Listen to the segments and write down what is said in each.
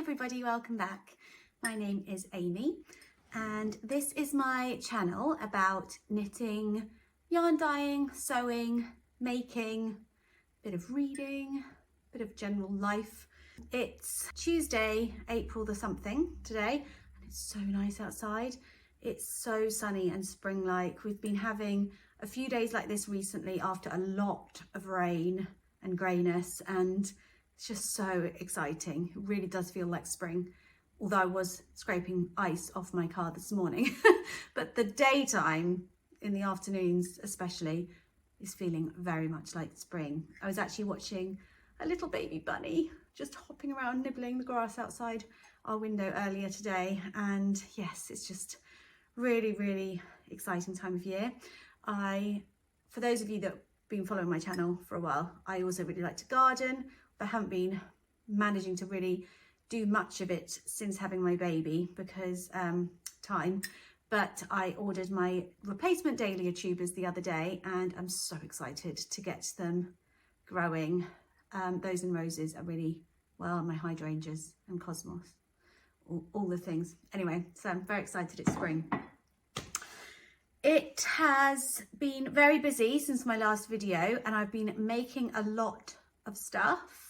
everybody, welcome back. My name is Amy and this is my channel about knitting, yarn dyeing, sewing, making, a bit of reading, a bit of general life. It's Tuesday, April the something today, and it's so nice outside. It's so sunny and spring-like. We've been having a few days like this recently after a lot of rain and greyness, and it's just so exciting. It really does feel like spring, although I was scraping ice off my car this morning. But the daytime, in the afternoons especially, is feeling very much like spring. I was actually watching a little baby bunny just hopping around nibbling the grass outside our window earlier today, and yes, it's just really exciting time of year. For those of you that have been following my channel for a while, I also really like to garden. I haven't been managing to really do much of it since having my baby because time, but I ordered my replacement dahlia tubers the other day and I'm so excited to get them growing. Those and roses are really, well, my hydrangeas and cosmos, all the things. Anyway, so I'm very excited it's spring. It has been very busy since my last video and I've been making a lot of stuff.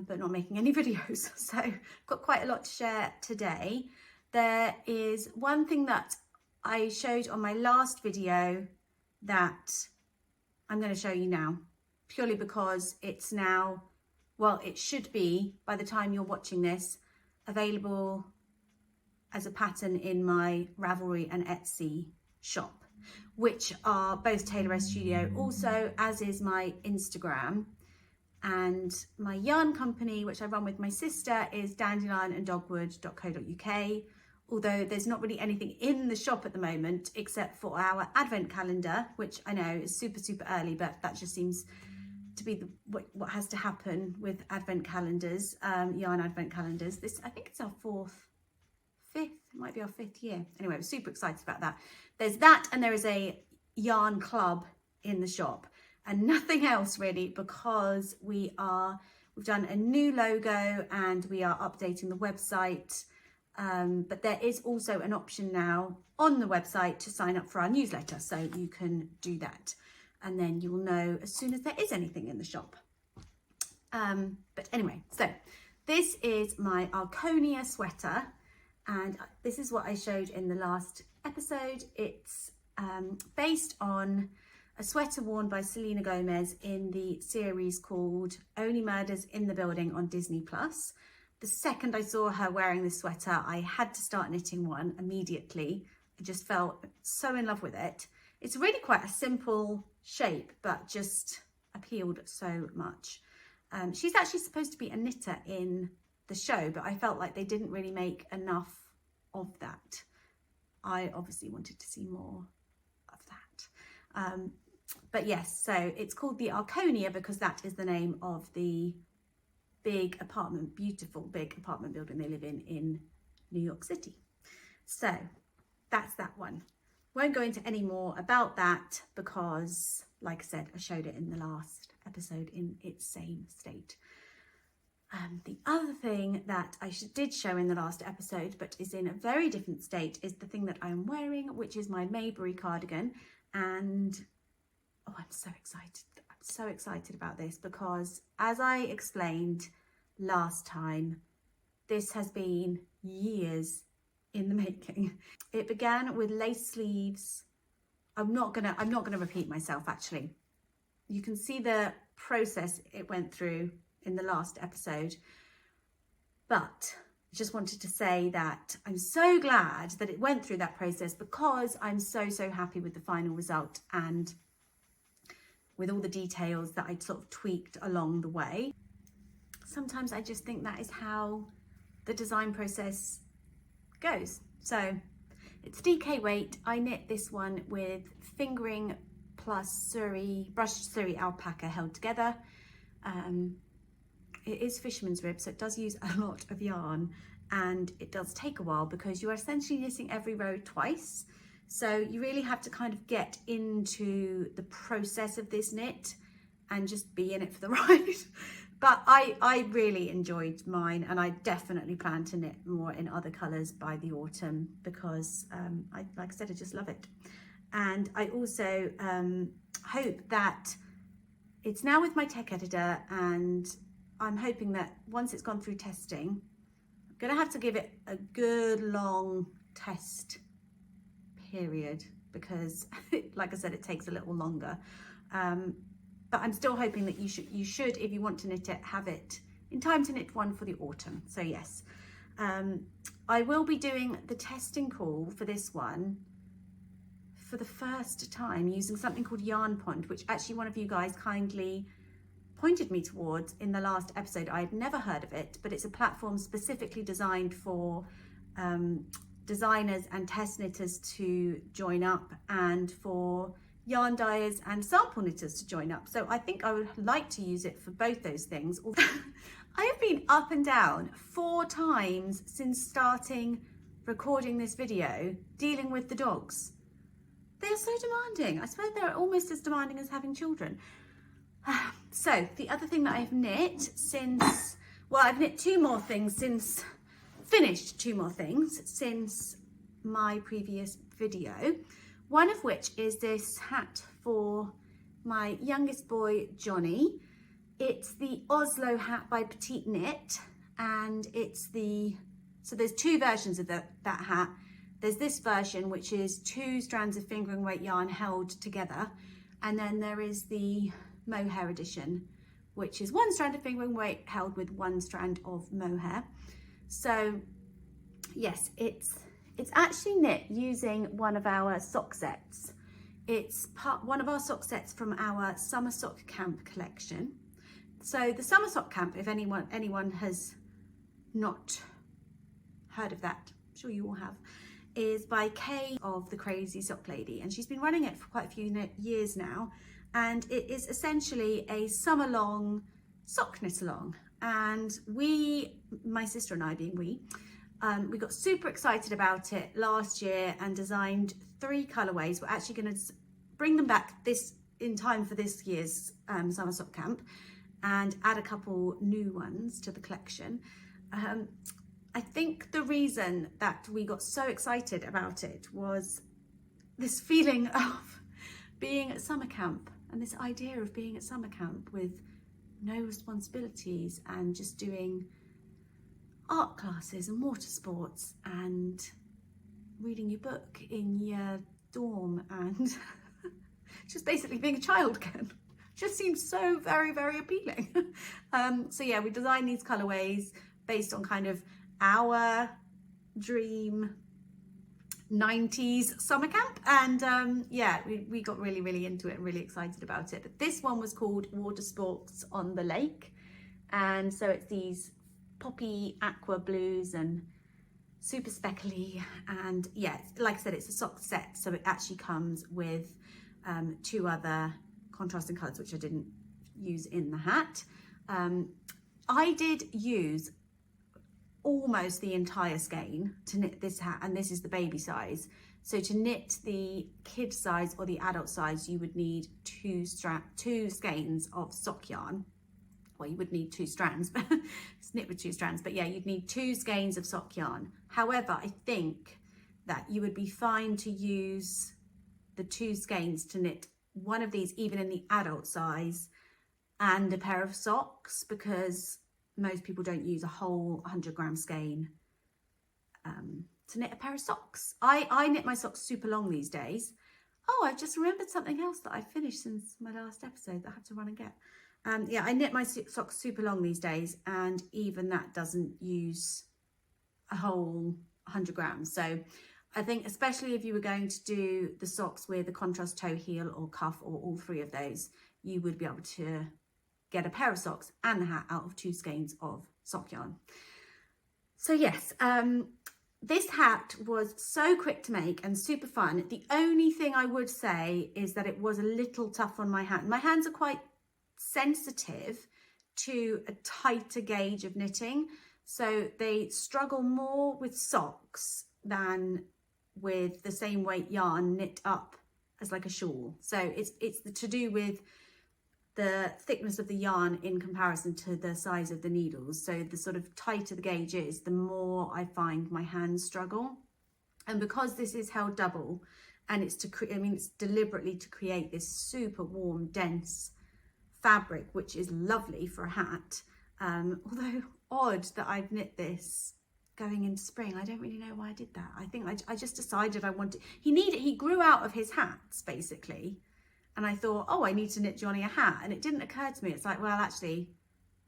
But not making any videos, so I've got quite a lot to share today. There is one thing that I showed on my last video that I'm going to show you now, purely because it's now, well, it should be, by the time you're watching this, available as a pattern in my Ravelry and Etsy shop, which are both Tailor Studio, also as is my Instagram. And my yarn company, which I run with my sister, is Dandelion and Dogwood.co.uk. Although there's not really anything in the shop at the moment except for our advent calendar, which I know is super early, but that just seems to be what has to happen with advent calendars, yarn advent calendars. This, I think it's our fifth, it might be our 5th year. Anyway, I'm super excited about that. There's that, and there is a yarn club in the shop. And nothing else really, because we've done a new logo and we are updating the website. But there is also an option now on the website to sign up for our newsletter, so you can do that. And then you will know as soon as there is anything in the shop. But anyway, so this is my Arconia sweater, and this is what I showed in the last episode. It's based on a sweater worn by Selena Gomez in the series called Only Murders in the Building on Disney+. The second I saw her wearing this sweater, I had to start knitting one immediately. I just felt so in love with it. It's really quite a simple shape, but just appealed so much. She's actually supposed to be a knitter in the show, but I felt like they didn't really make enough of that. I obviously wanted to see more of that. But yes, so it's called the Arconia because that is the name of the beautiful big apartment building they live in New York City. So that's that one. Won't go into any more about that because, like I said, I showed it in the last episode in its same state. The other thing that I did show in the last episode, but is in a very different state, is the thing that I'm wearing, which is my Maybury cardigan. And oh, I'm so excited. I'm so excited about this because, as I explained last time, this has been years in the making. It began with lace sleeves. I'm not gonna repeat myself, actually. You can see the process it went through in the last episode, but I just wanted to say that I'm so glad that it went through that process because I'm so happy with the final result and with all the details that I sort of tweaked along the way. Sometimes I just think that is how the design process goes. So it's DK weight. I knit this one with fingering plus brushed Surrey alpaca held together. It is fisherman's rib, so it does use a lot of yarn and it does take a while because you're essentially knitting every row twice. So you really have to kind of get into the process of this knit and just be in it for the ride. but I really enjoyed mine, and I definitely plan to knit more in other colours by the autumn, because like I said, I just love it. And I also hope that it's now with my tech editor, and I'm hoping that once it's gone through testing, I'm going to have to give it a good long test period, because like I said, it takes a little longer. But I'm still hoping that you should, if you want to knit it, have it in time to knit one for the autumn. So yes, I will be doing the testing call for this one for the first time using something called Yarnpond, which actually one of you guys kindly pointed me towards in the last episode. I had never heard of it, but it's a platform specifically designed for designers and test knitters to join up, and for yarn dyers and sample knitters to join up. So I think I would like to use it for both those things. I have been up and down 4 times since starting recording this video, dealing with the dogs. They're so demanding. I swear they're almost as demanding as having children. So the other thing that I've knit since, well, I've knit 2 more things since, finished 2 more things since my previous video. One of which is this hat for my youngest boy, Johnny. It's the Oslo hat by Petite Knit, and it's so there's 2 versions of that hat. There's this version, which is 2 strands of fingering weight yarn held together, and then there is the mohair edition, which is 1 strand of fingering weight held with 1 strand of mohair. So yes, it's actually knit using one of our sock sets. It's one of our sock sets from our summer sock camp collection. So the summer sock camp, if anyone has not heard of that, I'm sure you all have, is by Kay of the Crazy Sock Lady, and she's been running it for quite a few years now, and it is essentially a summer long sock knit along. And my sister and I being we got super excited about it last year and designed 3 colorways. We're actually going to bring them back in time for this year's summer sock camp, and add a couple new ones to the collection. I think the reason that we got so excited about it was this feeling of being at summer camp, and this idea of being at summer camp with no responsibilities and just doing art classes and water sports and reading your book in your dorm and just basically being a child again. Just seems so very, very appealing. So yeah, we designed these colorways based on kind of our dream 90s summer camp, and yeah, we got really, really into it and really excited about it. But this one was called Water Sports on the Lake, and so it's these poppy aqua blues and super speckly, and yeah, like I said, it's a sock set, so it actually comes with 2 other contrasting colours, which I didn't use in the hat. I did use almost the entire skein to knit this hat, and this is the baby size. So to knit the kid size or the adult size, you would need 2 skeins of sock yarn. Well, you would need 2 strands, but it's knit with 2 strands, but yeah, you'd need 2 skeins of sock yarn. However, I think that you would be fine to use the 2 skeins to knit one of these, even in the adult size, and a pair of socks, because most people don't use a whole 100-gram skein to knit a pair of socks. I knit my socks super long these days. Oh, I just remembered something else that I finished since my last episode that I have to run and get. Yeah, I knit my socks super long these days, and even that doesn't use a whole 100 grams. So I think especially if you were going to do the socks with a contrast toe, heel or cuff, or all 3 of those, you would be able to get a pair of socks and the hat out of 2 skeins of sock yarn. So yes, this hat was so quick to make and super fun. The only thing I would say is that it was a little tough on my hand. My hands are quite sensitive to a tighter gauge of knitting, so they struggle more with socks than with the same weight yarn knit up as like a shawl. So it's to do with the thickness of the yarn in comparison to the size of the needles. So the sort of tighter the gauge is, the more I find my hands struggle. And because this is held double, and it's it's deliberately to create this super warm, dense fabric, which is lovely for a hat. Although odd that I've knit this going into spring. I don't really know why I did that. I think I just decided I wanted, he grew out of his hats basically. And I thought, oh, I need to knit Johnny a hat. And it didn't occur to me. It's like, well, actually,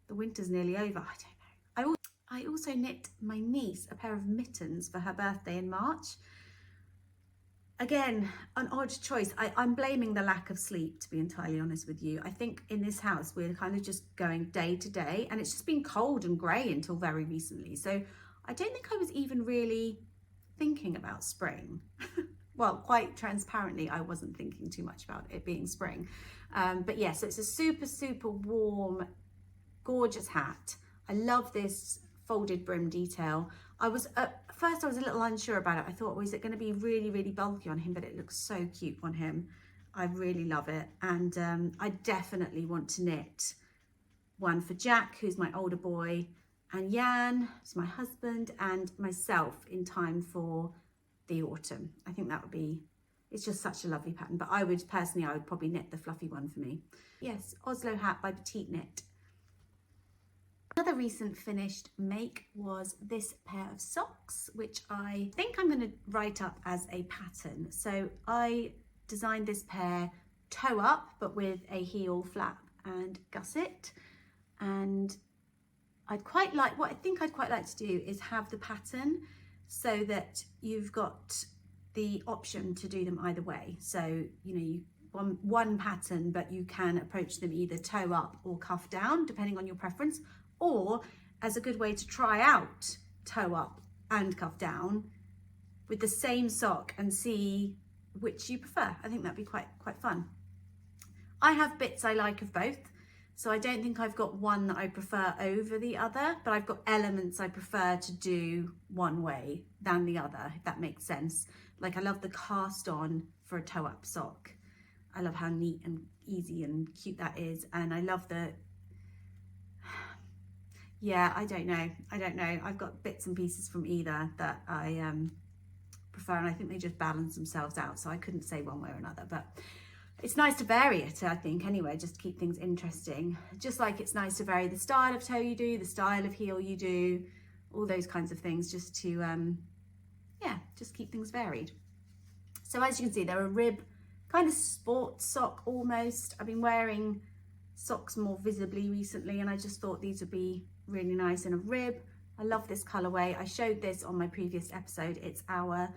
the winter's nearly over. I don't know. I also knit my niece a pair of mittens for her birthday in March. Again, an odd choice. I'm blaming the lack of sleep, to be entirely honest with you. I think in this house, we're kind of just going day to day. And it's just been cold and grey until very recently. So I don't think I was even really thinking about spring. Well, quite transparently, I wasn't thinking too much about it being spring. But yes, it's a super, super warm, gorgeous hat. I love this folded brim detail. At first I was a little unsure about it. I thought, is it going to be really, really bulky on him? But it looks so cute on him. I really love it. And I definitely want to knit one for Jack, who's my older boy, and Jan, who's my husband, and myself in time for the autumn. I think that would be, it's just such a lovely pattern. But I would probably knit the fluffy one for me. Yes, Oslo hat by Petite Knit. Another recent finished make was this pair of socks, which I think I'm going to write up as a pattern. So I designed this pair toe up, but with a heel flap and gusset. And what I think I'd quite like to do is have the pattern so that you've got the option to do them either way. So, you one pattern, but you can approach them either toe up or cuff down, depending on your preference, or as a good way to try out toe up and cuff down with the same sock and see which you prefer. I think that'd be quite fun. I have bits I like of both. So I don't think I've got one that I prefer over the other, but I've got elements I prefer to do one way than the other, if that makes sense. Like I love the cast on for a toe up sock. I love how neat and easy and cute that is. And I love yeah, I don't know. I've got bits and pieces from either that I prefer, and I think they just balance themselves out. So I couldn't say one way or another, but it's nice to vary it, I think, anyway, just to keep things interesting. Just like it's nice to vary the style of toe you do, the style of heel you do, all those kinds of things, just to, yeah, just keep things varied. So as you can see, they're a rib, kind of sports sock almost. I've been wearing socks more visibly recently, and I just thought these would be really nice in a rib. I love this colorway. I showed this on my previous episode. It's our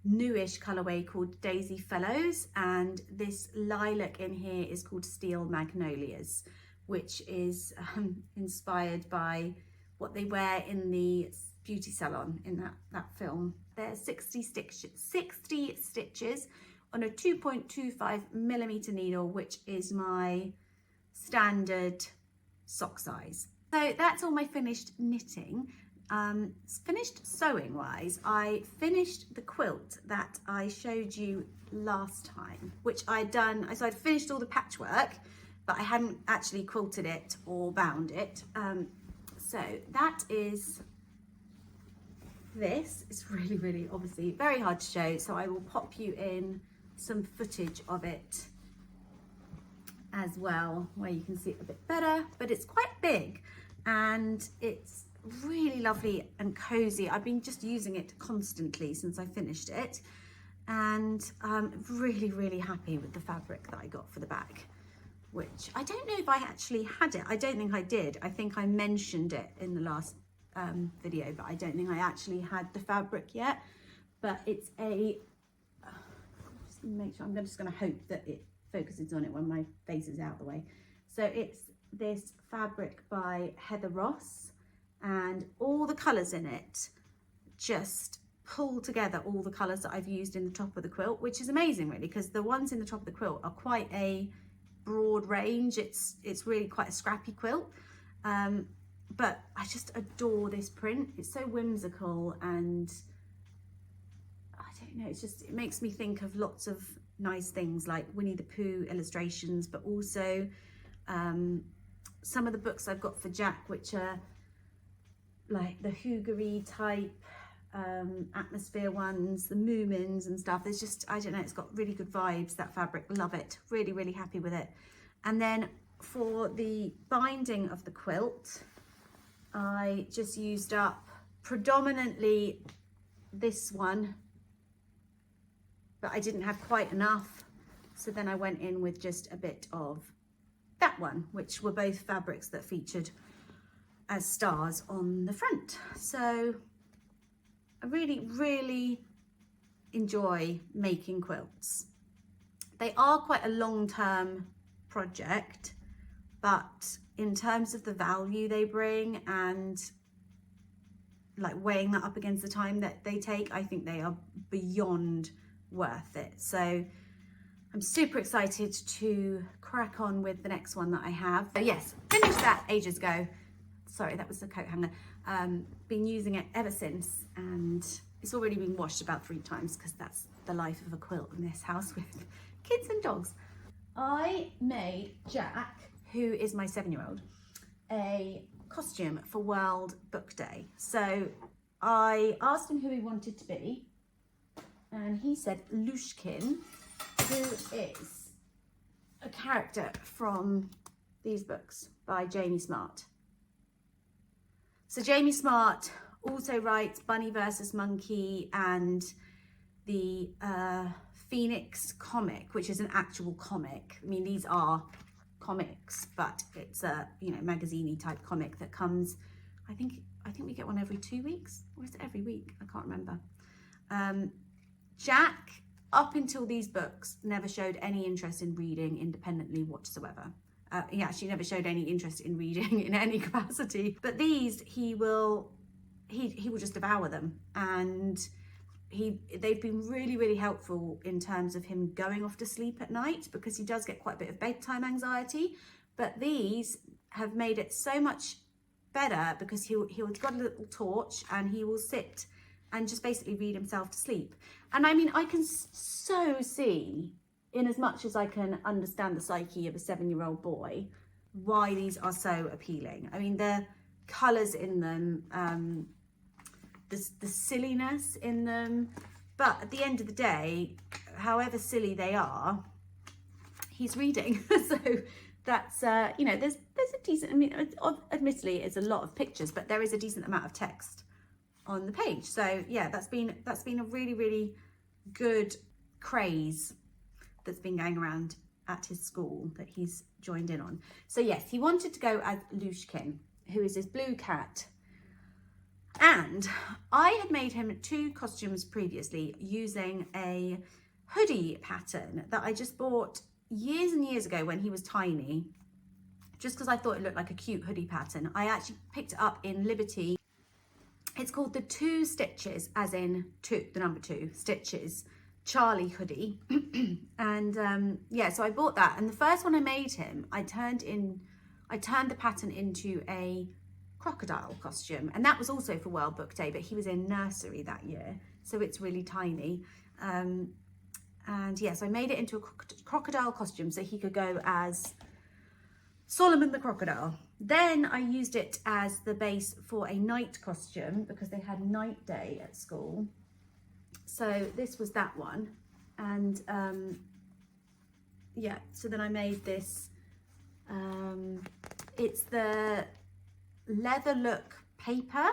newish colorway called Daisy Fellows, and this lilac in here is called Steel Magnolias, which is inspired by what they wear in the beauty salon in that film. They're 60 stitches on a 2.25mm needle, which is my standard sock size. So that's all my finished knitting. Finished sewing wise, I finished the quilt that I showed you last time, which I'd done. So I'd finished all the patchwork, but I hadn't actually quilted it or bound it. So that is this. It's really, really obviously very hard to show, so I will pop you in some footage of it as well, where you can see it a bit better. But it's quite big and it's really lovely and cozy. I've been just using it constantly since I finished it, and I'm really, really happy with the fabric that I got for the back, which I don't know if I actually had it. I don't think I did. I think I mentioned it in the last video, but I don't think I actually had the fabric yet. But it's a, just make sure, I'm just going to hope that it focuses on it when my face is out of the way. So it's this fabric by Heather Ross, and all the colours in it just pull together all the colours that I've used in the top of the quilt, which is amazing really, because the ones in the top of the quilt are quite a broad range. It's really quite a scrappy quilt, but I just adore this print. It's so whimsical, and I don't know, it makes me think of lots of nice things like Winnie the Pooh illustrations, but also Some of the books I've got for Jack, which are like the Hoodie type atmosphere ones, the Moomins and stuff. There's just, I don't know, it's got really good vibes, that fabric. Love it. Really, really happy with it. And then for the binding of the quilt, I just used up predominantly this one, but I didn't have quite enough. So then I went in with just a bit of that one, which were both fabrics that featured as stars on the front. So I really, really enjoy making quilts. They are quite a long-term project, but in terms of the value they bring and like weighing that up against the time that they take, I think they are beyond worth it. So I'm super excited to crack on with the next one that I have. So yes, finished that ages ago. Sorry, that was the coat hanger. Been using it ever since, and it's already been washed about 3 times because that's the life of a quilt in this house with kids and dogs. I made Jack, who is my 7-year-old, a costume for World Book Day. So I asked him who he wanted to be, and he said Looshkin, who is a character from these books by Jamie Smart. So Jamie Smart also writes Bunny versus Monkey and the Phoenix comic, which is an actual comic. I mean, these are comics, but it's a, you know, magazine-y type comic that comes, I think we get one every 2 weeks, or is it every week? I can't remember. Jack, up until these books, never showed any interest in reading independently whatsoever. He actually never showed any interest in reading in any capacity. But these, he will just devour them. And they've been really, really helpful in terms of him going off to sleep at night, because he does get quite a bit of bedtime anxiety. But these have made it so much better, because he'll got a little torch and he will sit and just basically read himself to sleep. And I mean, I can so see, in as much as I can understand the psyche of a 7-year-old boy, why these are so appealing. I mean, the colours in them, the silliness in them, but at the end of the day, however silly they are, he's reading. So that's, you know, there's a decent, I mean, admittedly it's a lot of pictures, but there is a decent amount of text on the page. So yeah, that's been a really, really good craze that's been going around at his school that he's joined in on. So yes, he wanted to go as Looshkin, who is this blue cat. And I had made him 2 costumes previously using a hoodie pattern that I just bought years and years ago when he was tiny, just because I thought it looked like a cute hoodie pattern. I actually picked it up in Liberty. It's called the 2 Stitches, as in 2, the number 2 stitches, Charlie hoodie. And yeah, so I bought that, and the first one I made him, I turned the pattern into a crocodile costume, and that was also for World Book Day, but he was in nursery that year, so it's really tiny. And yeah, so I made it into a crocodile costume so he could go as Solomon the crocodile. Then I used it as the base for a night costume, because they had night day at school. So this was that one. And yeah, so then I made this, it's the leather look paper,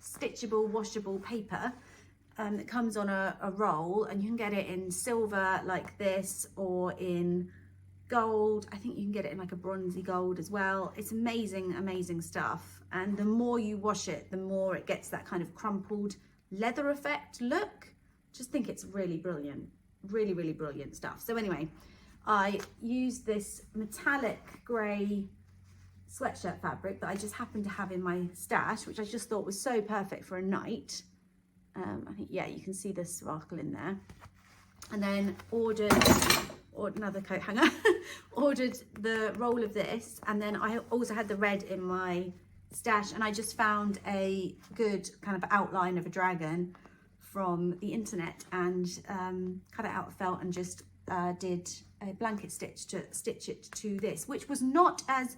stitchable, washable paper, that comes on a roll, and you can get it in silver like this, or in gold. I think you can get it in like a bronzy gold as well. It's amazing, amazing stuff. And the more you wash it, the more it gets that kind of crumpled leather effect look. Just think it's really brilliant, really, really brilliant stuff. So anyway, I used this metallic grey sweatshirt fabric that I just happened to have in my stash, which I just thought was so perfect for a night. I think, yeah, you can see the sparkle in there. And then ordered another coat hanger, ordered the roll of this, and then I also had the red in my stash, and I just found a good kind of outline of a dragon from the internet, and cut it out of felt and just did a blanket stitch to stitch it to this, which was not as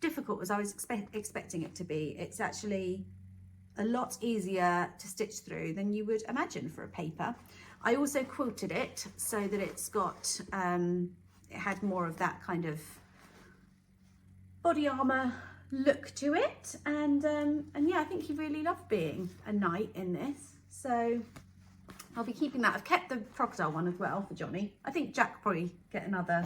difficult as I was expecting it to be. It's actually a lot easier to stitch through than you would imagine for a paper. I also quilted it so that it's got, it had more of that kind of body armour look to it, and yeah, I think he really loved being a knight in this, so I'll be keeping that. I've kept the crocodile one as well for Johnny. I think Jack will probably get another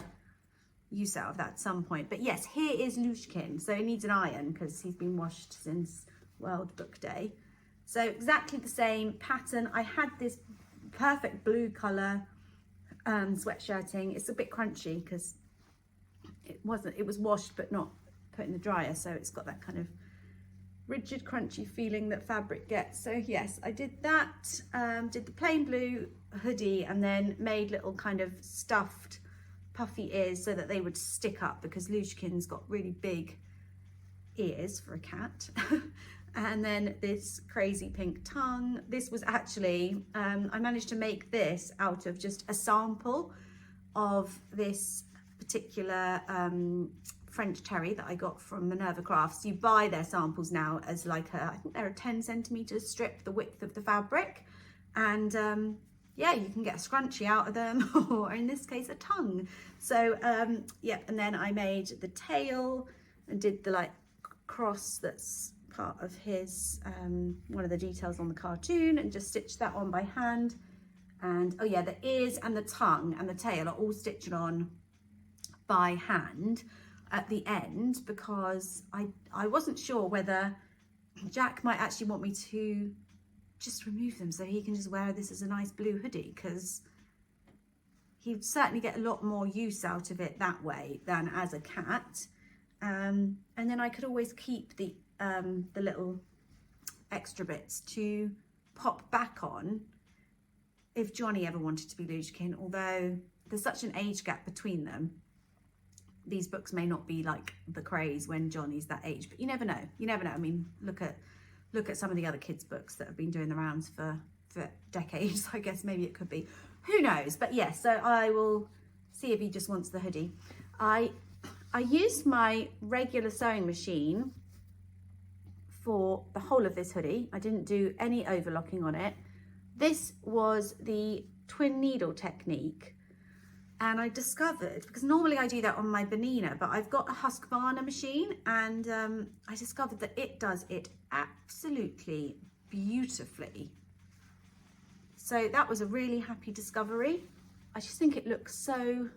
use out of that at some point. But yes, here is Looshkin. So he needs an iron because he's been washed since World Book Day. So exactly the same pattern. I had this perfect blue colour sweatshirting. It's a bit crunchy because it was washed but not put in the dryer. So it's got that kind of rigid, crunchy feeling that fabric gets. So yes, I did that, did the plain blue hoodie, and then made little kind of stuffed puffy ears so that they would stick up, because Looshkin's got really big ears for a cat. And then this crazy pink tongue. This was actually, I managed to make this out of just a sample of this particular French terry that I got from Minerva Crafts. You buy their samples now as like I think they're a 10 centimetre strip, the width of the fabric, and yeah, you can get a scrunchie out of them, or in this case a tongue. So yeah, and then I made the tail and did the like cross that's part of his one of the details on the cartoon, and just stitched that on by hand. And oh yeah, the ears and the tongue and the tail are all stitched on by hand at the end, because I wasn't sure whether Jack might actually want me to just remove them so he can just wear this as a nice blue hoodie, because he'd certainly get a lot more use out of it that way than as a cat. And then I could always keep the little extra bits to pop back on if Johnny ever wanted to be Looshkin, although there's such an age gap between them. These books may not be like the craze when Johnny's that age, but you never know. You never know. I mean, look at some of the other kids' books that have been doing the rounds for decades. I guess maybe it could be. Who knows? But yes, so I will see if he just wants the hoodie. I used my regular sewing machine for the whole of this hoodie. I didn't do any overlocking on it. This was the twin needle technique. And I discovered, because normally I do that on my Benina, but I've got a Husqvarna machine, and I discovered that it does it absolutely beautifully. So that was a really happy discovery. I just think it looks so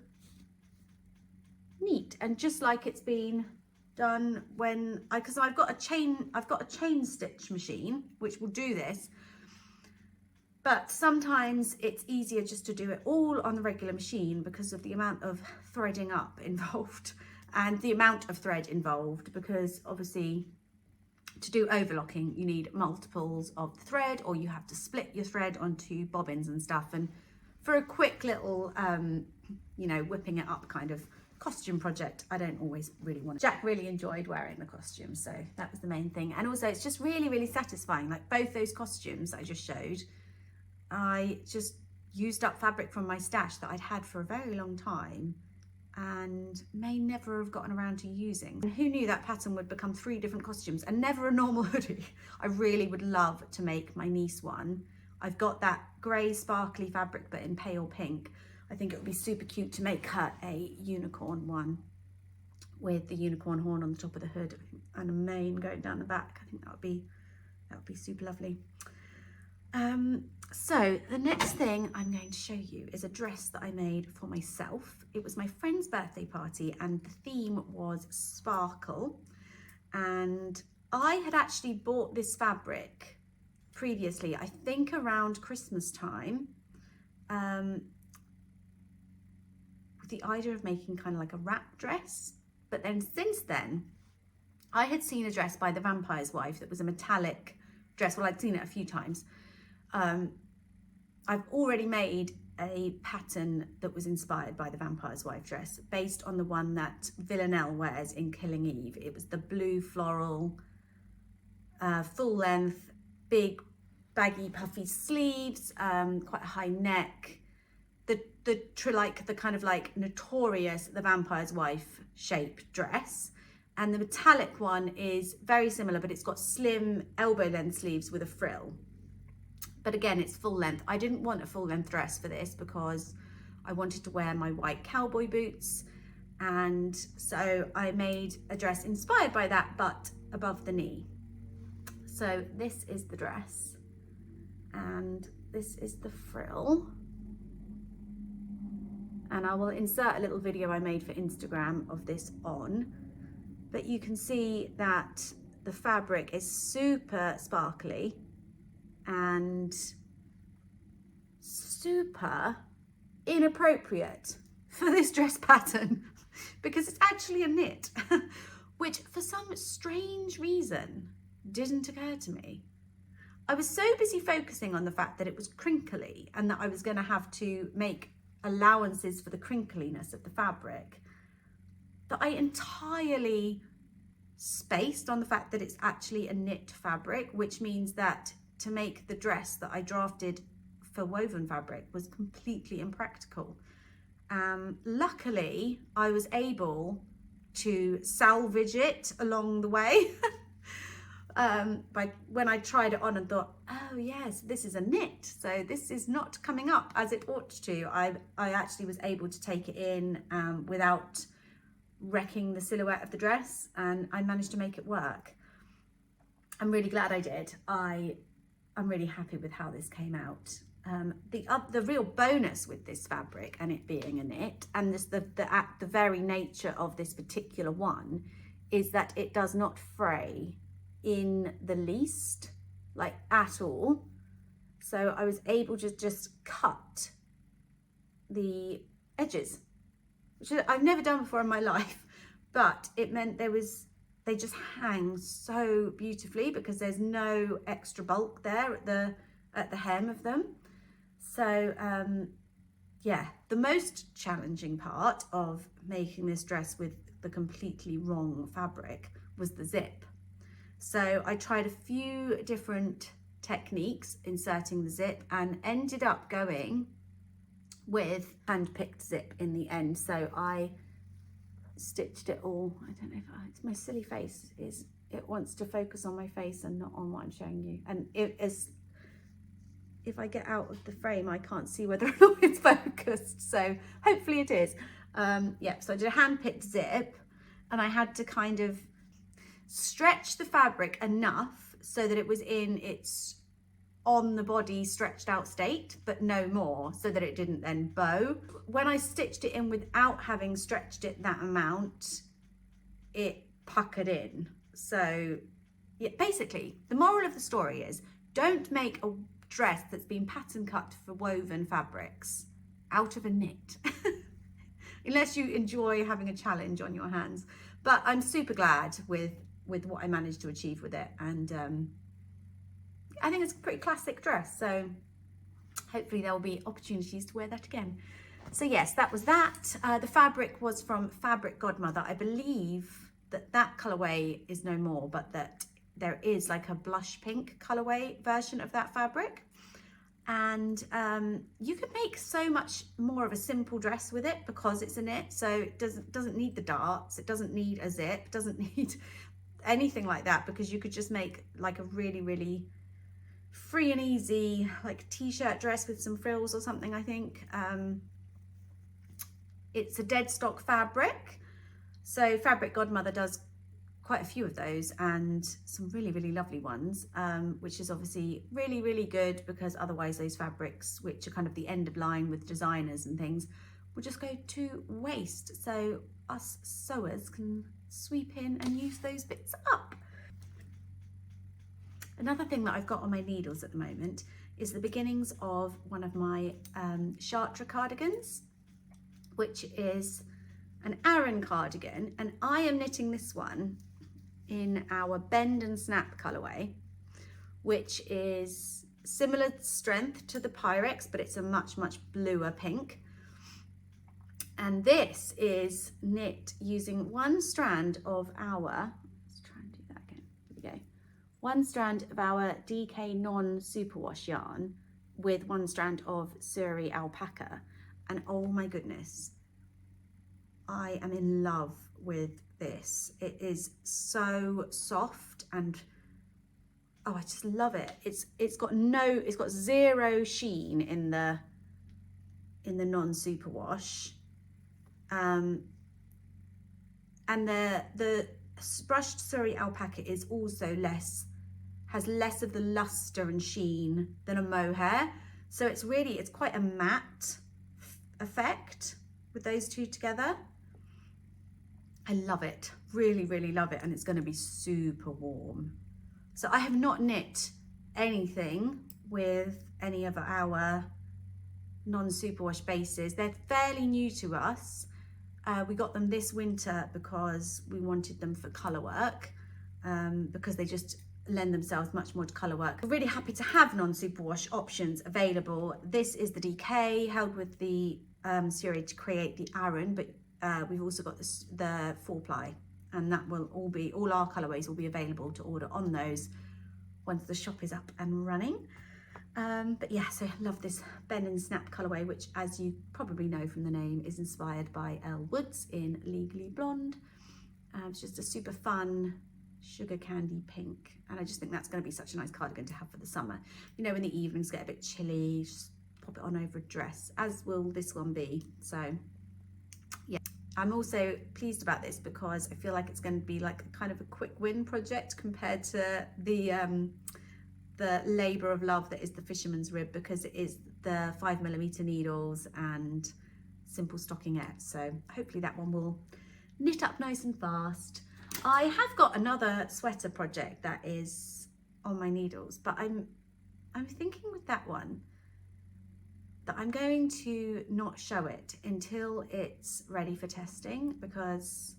neat, and just like it's been done when because I've got a chain stitch machine which will do this. But sometimes it's easier just to do it all on the regular machine because of the amount of threading up involved and the amount of thread involved, because obviously to do overlocking you need multiples of the thread, or you have to split your thread onto bobbins and stuff. And for a quick little, you know, whipping it up kind of costume project, I don't always really want to. Jack really enjoyed wearing the costume, so that was the main thing. And also it's just really, really satisfying. Like both those costumes I just showed, I just used up fabric from my stash that I'd had for a very long time and may never have gotten around to using. And who knew that pattern would become 3 different costumes and never a normal hoodie. I really would love to make my niece one. I've got that grey sparkly fabric but in pale pink. I think it would be super cute to make her a unicorn one with the unicorn horn on the top of the hood and a mane going down the back. I think that would be super lovely. So the next thing I'm going to show you is a dress that I made for myself. It was my friend's birthday party and the theme was sparkle. And I had actually bought this fabric previously, I think around Christmas time, with the idea of making kind of like a wrap dress. But then since then, I had seen a dress by the Vampire's Wife that was a metallic dress. Well, I'd seen it a few times. I've already made a pattern that was inspired by the Vampire's Wife dress based on the one that Villanelle wears in Killing Eve. It was the blue floral, full length, big baggy puffy sleeves, quite a high neck. like the kind of like notorious The Vampire's Wife shape dress. And the metallic one is very similar, but it's got slim elbow length sleeves with a frill. But again, it's full length. I didn't want a full length dress for this because I wanted to wear my white cowboy boots. And so I made a dress inspired by that, but above the knee. So this is the dress and this is the frill. And I will insert a little video I made for Instagram of this on. But you can see that the fabric is super sparkly and super inappropriate for this dress pattern because it's actually a knit, which for some strange reason didn't occur to me. I was so busy focusing on the fact that it was crinkly and that I was going to have to make allowances for the crinkliness of the fabric that I entirely spaced on the fact that it's actually a knit fabric, which means that to make the dress that I drafted for woven fabric was completely impractical. Luckily, I was able to salvage it along the way by when I tried it on and thought, oh yes, this is a knit, so this is not coming up as it ought to. I actually was able to take it in without wrecking the silhouette of the dress, and I managed to make it work. I'm really glad I did. I'm really happy with how this came out. The real bonus with this fabric and it being a knit, and this, the very nature of this particular one, is that it does not fray in the least, like at all. So I was able to just cut the edges, which I've never done before in my life, but it meant they just hang so beautifully because there's no extra bulk there at the hem of them. So yeah, the most challenging part of making this dress with the completely wrong fabric was the zip. So I tried a few different techniques inserting the zip and ended up going with hand-picked zip in the end. So I stitched it all. I don't know if it's my silly face, it wants to focus on my face and not on what I'm showing you. And if I get out of the frame, I can't see whether or not it's focused. So hopefully it is. Yeah, so I did a hand-picked zip and I had to kind of stretch the fabric enough so that it was in its on the body stretched out state, but no more, so that it didn't then bow. When I stitched it in without having stretched it that amount, it puckered in. So yeah, basically the moral of the story is, don't make a dress that's been pattern cut for woven fabrics out of a knit unless you enjoy having a challenge on your hands. But I'm super glad with what I managed to achieve with it, and I think it's a pretty classic dress, so hopefully there will be opportunities to wear that again. So yes, that was that. The fabric was from Fabric Godmother. I believe that colourway is no more, but that there is like a blush pink colourway version of that fabric. And you can make so much more of a simple dress with it because it's a knit, so it doesn't need the darts, it doesn't need a zip, doesn't need anything like that, because you could just make like a really, really free and easy like t-shirt dress with some frills or something, I think. It's a dead stock fabric, so Fabric Godmother does quite a few of those and some really, really lovely ones, which is obviously really, really good, because otherwise those fabrics, which are kind of the end of line with designers and things, will just go to waste. So us sewers can sweep in and use those bits up. Another thing that I've got on my needles at the moment is the beginnings of one of my Chartres cardigans, which is an Aran cardigan, and I am knitting this one in our Bend and Snap colourway, which is similar strength to the Pyrex, but it's a much, much bluer pink. And this is knit using one strand of our, let's try and do that again, here we go. One strand of our DK non-superwash yarn with one strand of Suri alpaca. And oh my goodness, I am in love with this. It is so soft and oh, I just love it. It's got zero sheen in the non-superwash. And the brushed Surrey alpaca is also has less of the luster and sheen than a mohair. So it's quite a matte effect with those two together. I love it, really, really love it. And it's going to be super warm. So I have not knit anything with any of our non-superwash bases. They're fairly new to us. We got them this winter because we wanted them for colour work, because they just lend themselves much more to colour work. We're really happy to have non-superwash options available. This is the DK held with the Surrey to create the Aran, but we've also got the 4-ply, and that will all our colourways will be available to order on those once the shop is up and running. But yeah, so I love this Bend and Snap colourway, which, as you probably know from the name, is inspired by Elle Woods in Legally Blonde. It's just a super fun sugar candy pink, and I just think that's going to be such a nice cardigan to have for the summer. You know, when the evenings get a bit chilly, just pop it on over a dress, as will this one be. So yeah, I'm also pleased about this because I feel like it's going to be like kind of a quick win project compared to the labour of love that is the Fisherman's Rib, because it is the 5mm needles and simple stockinette. So hopefully that one will knit up nice and fast. I have got another sweater project that is on my needles, but I'm thinking with that one that I'm going to not show it until it's ready for testing, because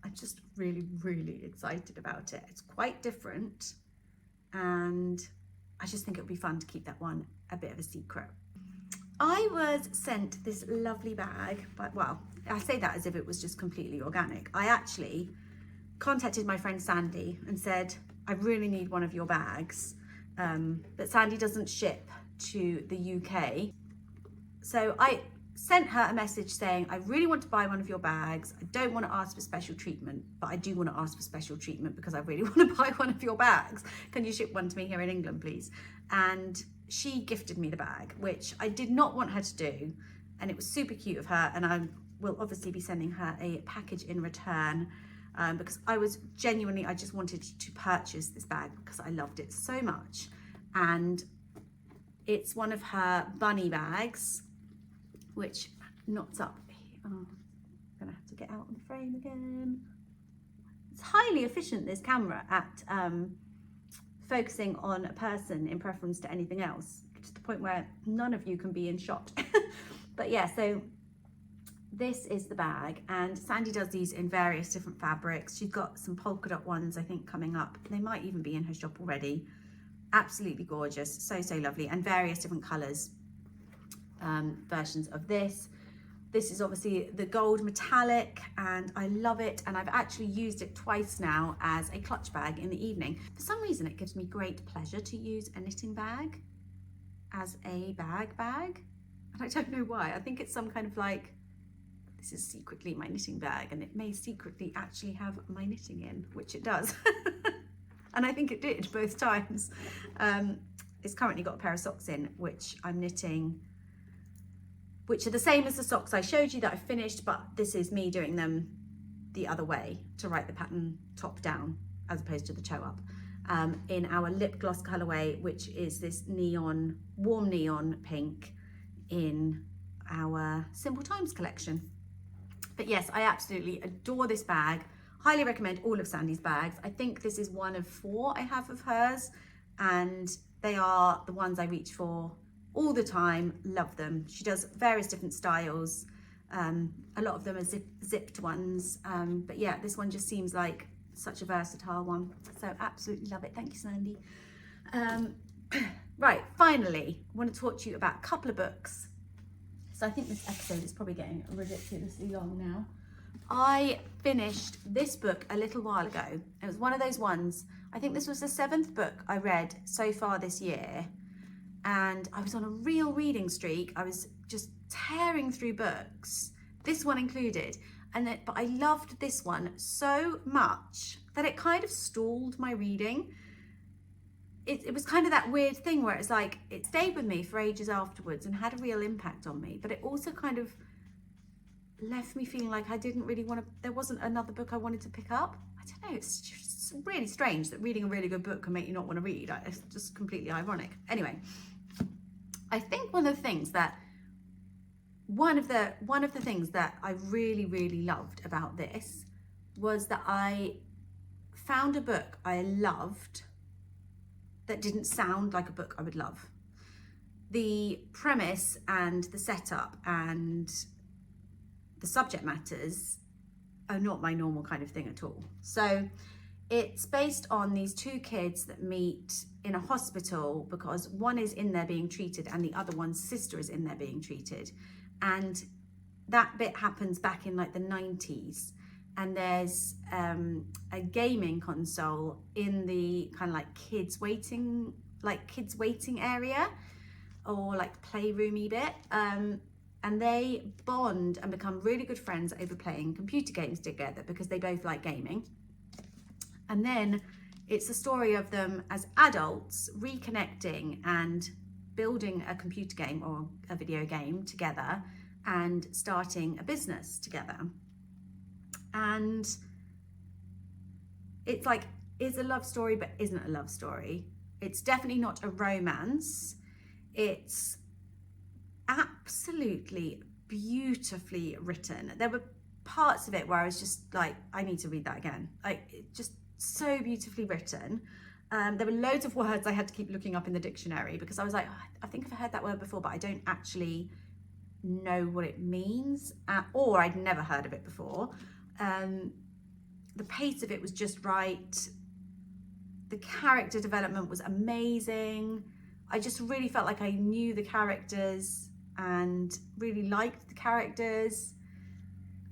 I'm just really, really excited about it. It's quite different, and I just think it would be fun to keep that one a bit of a secret. I was sent this lovely bag, but well, I say that as if it was just completely organic. I actually contacted my friend Sandy and said, I really need one of your bags, but Sandy doesn't ship to the UK. So I sent her a message saying, I really want to buy one of your bags. I don't want to ask for special treatment, but I do want to ask for special treatment because I really want to buy one of your bags. Can you ship one to me here in England, please? And she gifted me the bag, which I did not want her to do. And it was super cute of her. And I will obviously be sending her a package in return, because I just wanted to purchase this bag because I loved it so much. And it's one of her bunny bags, which knots up. Oh, I'm gonna have to get out of the frame again. It's highly efficient, this camera, at focusing on a person in preference to anything else, to the point where none of you can be in shot. But yeah, so this is the bag, and Sandy does these in various different fabrics. She's got some polka dot ones, I think, coming up. They might even be in her shop already. Absolutely gorgeous, so, so lovely, and various different colours. Versions of this. This is obviously the gold metallic, and I love it, and I've actually used it twice now as a clutch bag in the evening. For some reason it gives me great pleasure to use a knitting bag as a bag, and I don't know why. I think it's some kind of like, this is secretly my knitting bag, and it may secretly actually have my knitting in, which it does. And I think it did both times. It's currently got a pair of socks in, which I'm knitting, which are the same as the socks I showed you that I finished, but this is me doing them the other way to write the pattern top down as opposed to the toe up, in our lip gloss colorway, which is this neon, warm neon pink in our Simple Times collection. But yes, I absolutely adore this bag. Highly recommend all of Sandy's bags. I think this is one of 4 I have of hers, and they are the ones I reach for all the time. Love them. She does various different styles. A lot of them are zipped ones, but yeah, this one just seems like such a versatile one, so absolutely love it. Thank you, Sandy. Right, finally I want to talk to you about a couple of books. So I think this episode is probably getting ridiculously long now. I finished this book a little while ago. It was one of those ones, I think this was the 7th book I read so far this year, and I was on a real reading streak. I was just tearing through books, this one included, but I loved this one so much that it kind of stalled my reading. It was kind of that weird thing where it's like, it stayed with me for ages afterwards and had a real impact on me, but it also kind of left me feeling like I didn't really want to, there wasn't another book I wanted to pick up. I don't know, it's just really strange that reading a really good book can make you not want to read. It's just completely ironic. Anyway, I think one of the things that I really, really loved about this was that I found a book I loved that didn't sound like a book I would love. The premise and the setup and the subject matters are not my normal kind of thing at all. So it's based on these two kids that meet in a hospital because one is in there being treated and the other one's sister is in there being treated. And that bit happens back in like the 90s. And there's a gaming console in the kind of like kids waiting area, or like playroomy bit. And they bond and become really good friends over playing computer games together because they both like gaming. And then it's the story of them as adults reconnecting and building a computer game or a video game together and starting a business together. And it's like, is a love story but isn't a love story. It's definitely not a romance. It's absolutely beautifully written. There were parts of it where I was just like, I need to read that again. Like, it just so beautifully written. There were loads of words I had to keep looking up in the dictionary because I was like, oh, I think I've heard that word before, but I don't actually know what it means, or I'd never heard of it before. The pace of it was just right. The character development was amazing. I just really felt like I knew the characters and really liked the characters.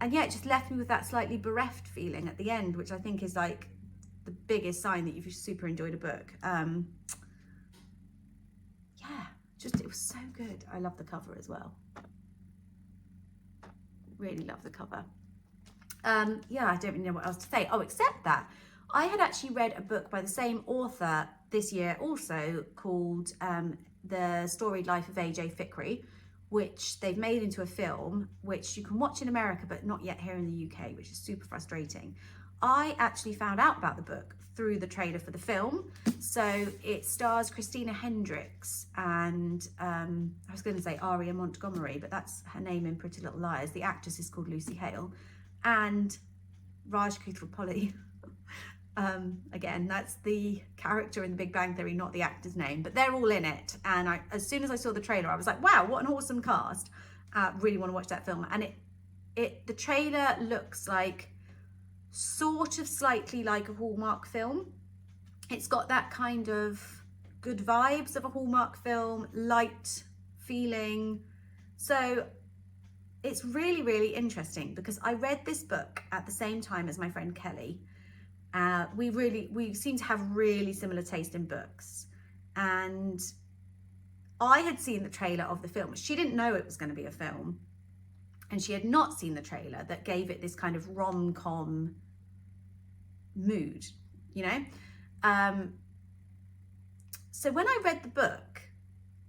And yeah, it just left me with that slightly bereft feeling at the end, which I think is like the biggest sign that you've super enjoyed a book. Yeah, just, it was so good. I love the cover as well. Really love the cover. Yeah, I don't really know what else to say. Oh, except that I had actually read a book by the same author this year also called The Storied Life of A.J. Fikry, which they've made into a film, which you can watch in America, but not yet here in the UK, which is super frustrating. I actually found out about the book through the trailer for the film. So it stars Christina Hendricks and I was going to say Aria Montgomery, but that's her name in Pretty Little Liars. The actress is called Lucy Hale, and Raj Koothrappali. Again, that's the character in The Big Bang Theory, not the actor's name, but they're all in it. And as soon as I saw the trailer, I was like, wow, what an awesome cast. Really want to watch that film. And the trailer looks like sort of slightly like a Hallmark film. It's got that kind of good vibes of a Hallmark film, light feeling. So it's really, really interesting because I read this book at the same time as my friend Kelly. We seem to have really similar taste in books. And I had seen the trailer of the film. She didn't know it was going to be a film. And she had not seen the trailer that gave it this kind of rom-com mood, you know? So when I read the book,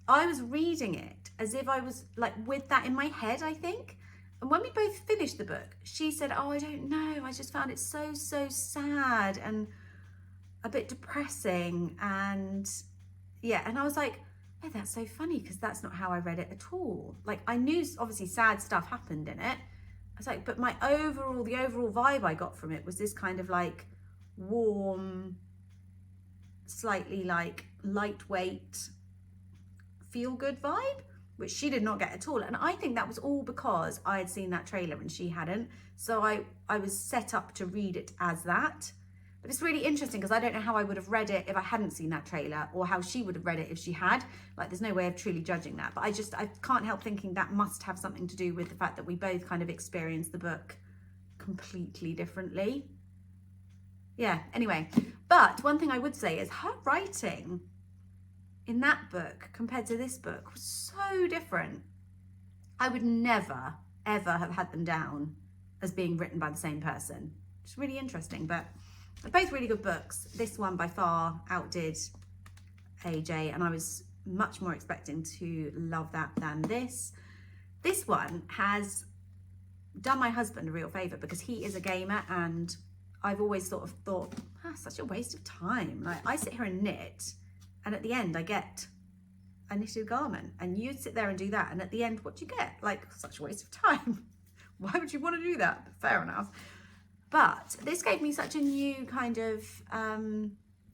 I was reading it as if I was like with that in my head, I think. And when we both finished the book, she said, oh, I don't know, I just found it so sad and a bit depressing. And yeah, and I was like, oh, that's so funny because that's not how I read it at all. Like, I knew obviously sad stuff happened in it. I was like, but the overall vibe I got from it was this kind of like warm, slightly like lightweight, feel-good vibe, which she did not get at all. And I think that was all because I had seen that trailer and she hadn't. So I was set up to read it as that. But it's really interesting because I don't know how I would have read it if I hadn't seen that trailer, or how she would have read it if she had. Like, there's no way of truly judging that. But I can't help thinking that must have something to do with the fact that we both kind of experienced the book completely differently. Yeah, anyway. But one thing I would say is her writing in that book compared to this book was so different. I would never, ever have had them down as being written by the same person. It's really interesting, but they're both really good books. This one by far outdid AJ, and I was much more expecting to love that than this. This one has done my husband a real favour because he is a gamer, and I've always sort of thought, such a waste of time. Like, I sit here and knit, and at the end I get a knitted garment, and you sit there and do that, and at the end what do you get? Like, such a waste of time. Why would you want to do that? Fair enough. But this gave me such a new kind of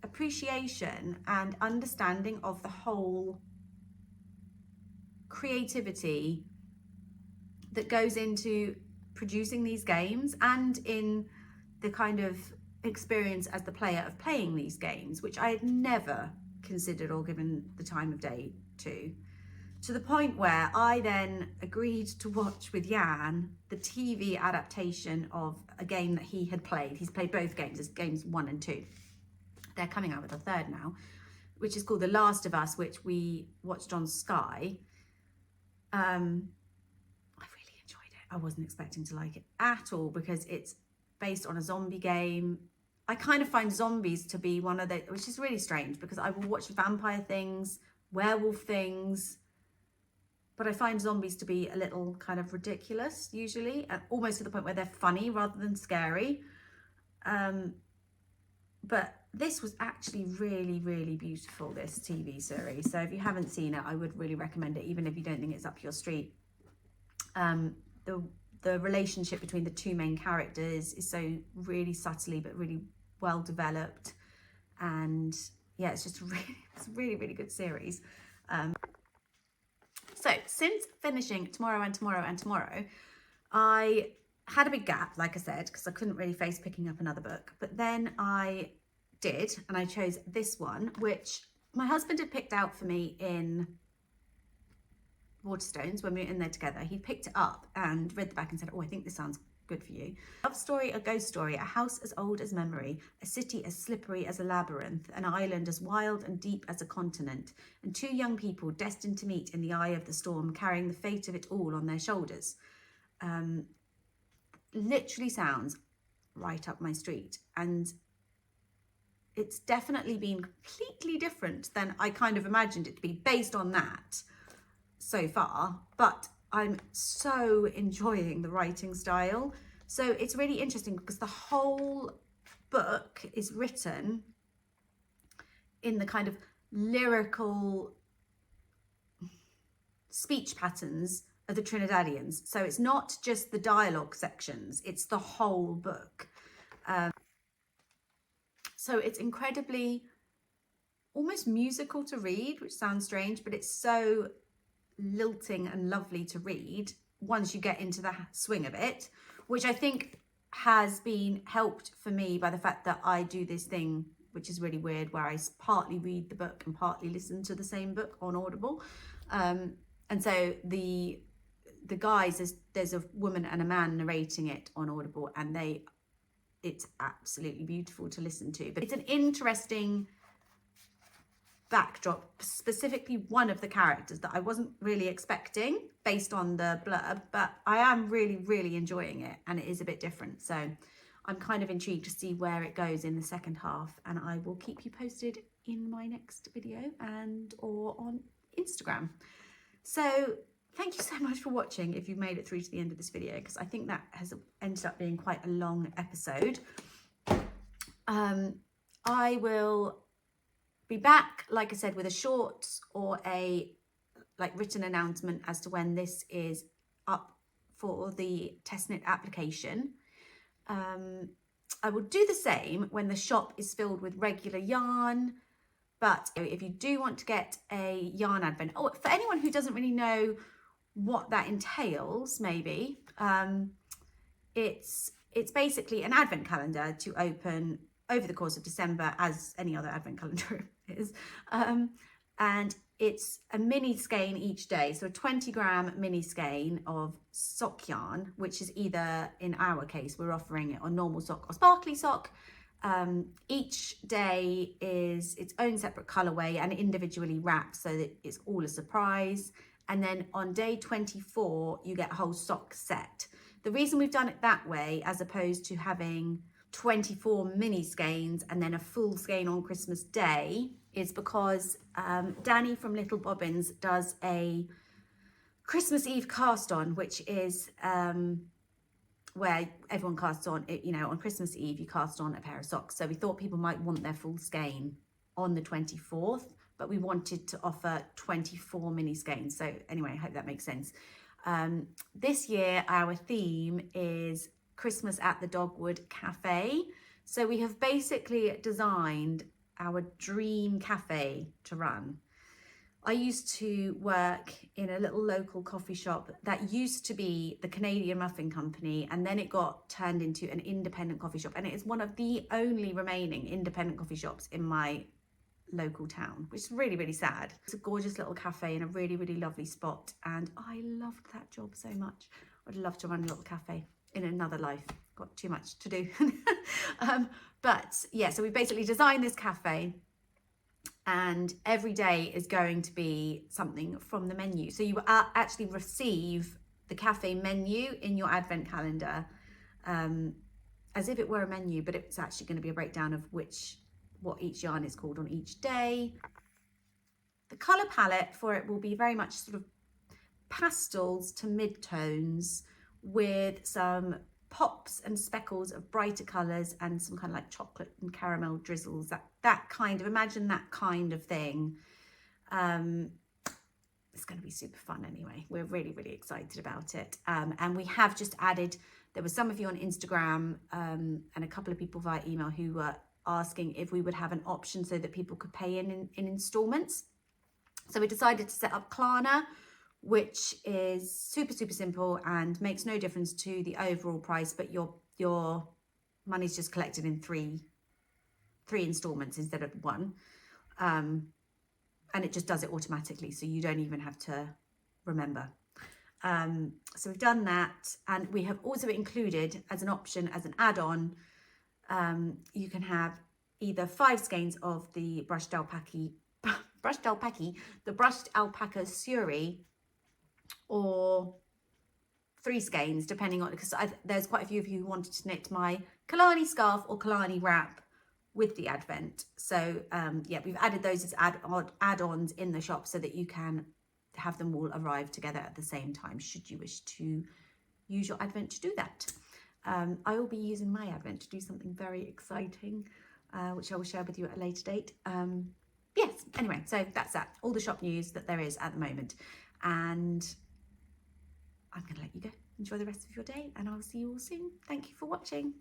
appreciation and understanding of the whole creativity that goes into producing these games, and in the kind of experience as the player of playing these games, which I had never considered or given the time of day to the point where I then agreed to watch with Jan the TV adaptation of a game that he had played. He's played both games, it's games 1 and 2. They're coming out with a third now, which is called The Last of Us, which we watched on Sky. I really enjoyed it. I wasn't expecting to like it at all because it's based on a zombie game. I kind of find zombies to be one of the, which is really strange because I will watch vampire things, werewolf things, but I find zombies to be a little kind of ridiculous usually, and almost to the point where they're funny rather than scary. But this was actually really, really beautiful, this TV series. So if you haven't seen it, I would really recommend it, even if you don't think it's up your street. The relationship between the two main characters is so really subtly but really well developed, and yeah, it's just it's a really, really good series. So since finishing Tomorrow and Tomorrow and Tomorrow, I had a big gap, like I said, because I couldn't really face picking up another book. But then I did, and I chose this one, which my husband had picked out for me in Waterstones when we were in there together. He picked it up and read the back and said, oh, I think this sounds good for you. Love story, a ghost story, a house as old as memory, a city as slippery as a labyrinth, an island as wild and deep as a continent, and two young people destined to meet in the eye of the storm, carrying the fate of it all on their shoulders. Literally sounds right up my street, and it's definitely been completely different than I kind of imagined it to be based on that so far, but I'm so enjoying the writing style. So it's really interesting because the whole book is written in the kind of lyrical speech patterns of the Trinidadians. So it's not just the dialogue sections, it's the whole book. So it's incredibly almost musical to read, which sounds strange, but it's so lilting and lovely to read once you get into the swing of it, which I think has been helped for me by the fact that I do this thing, which is really weird, where I partly read the book and partly listen to the same book on Audible. And so the guys, there's a woman and a man narrating it on Audible, and it's absolutely beautiful to listen to. But it's an interesting backdrop, specifically one of the characters that I wasn't really expecting based on the blurb, but I am really, really enjoying it, and it is a bit different. So I'm kind of intrigued to see where it goes in the second half, and I will keep you posted in my next video and or on Instagram. So thank you so much for watching if you've made it through to the end of this video, because I think that has ended up being quite a long episode. I will be back, like I said, with a short or a written announcement as to when this is up for the testnet application. I will do the same when the shop is filled with regular yarn, but if you do want to get a yarn advent, or for anyone who doesn't really know what that entails, maybe it's basically an advent calendar to open over the course of December, as any other advent calendar is, and it's a mini skein each day, so a 20-gram mini skein of sock yarn, which is either, in our case, we're offering it on normal sock or sparkly sock, Each day is its own separate colorway and individually wrapped so that it's all a surprise. And then on day 24, you get a whole sock set. The reason we've done it that way, as opposed to having 24 mini skeins and then a full skein on Christmas Day, is because Danny from Little Bobbins does a Christmas Eve cast on, which is where everyone casts on, you know, on Christmas Eve, you cast on a pair of socks. So we thought people might want their full skein on the 24th, but we wanted to offer 24 mini skeins. So anyway, I hope that makes sense. This year, our theme is Christmas at the Dogwood Cafe. So we have basically designed our dream cafe to run. I used to work in a little local coffee shop that used to be the Canadian Muffin Company, and then it got turned into an independent coffee shop, and it is one of the only remaining independent coffee shops in my local town, which is really, really sad. It's a gorgeous little cafe in a really, really lovely spot, and I loved that job so much. I'd love to run a little cafe in another life. Got too much to do. But yeah, so we basically designed this cafe, and every day is going to be something from the menu. So you actually receive the cafe menu in your advent calendar as if it were a menu, but it's actually going to be a breakdown of what each yarn is called on each day. The colour palette for it will be very much sort of pastels to mid-tones with some pops and speckles of brighter colours and some kind of like chocolate and caramel drizzles, that kind of, imagine that kind of thing. It's going to be super fun anyway. We're really, really excited about it. And we have just added, there were some of you on Instagram and a couple of people via email who were asking if we would have an option so that people could pay in installments. So we decided to set up Klarna, which is super, super simple and makes no difference to the overall price, but your money's just collected in three installments instead of one. And it just does it automatically, so you don't even have to remember. So we've done that, and we have also included as an option, as an add-on, you can have either 5 skeins of the brushed alpaca Suri, or 3 skeins, depending on, because there's quite a few of you who wanted to knit my Killarney scarf or Killarney wrap with the advent. So yeah, we've added those as add-ons in the shop so that you can have them all arrive together at the same time, should you wish to use your advent to do that. I will be using my advent to do something very exciting, which I will share with you at a later date. Yes, anyway, so that's that. All the shop news that there is at the moment. And I'm going to let you go. Enjoy the rest of your day, and I'll see you all soon. Thank you for watching.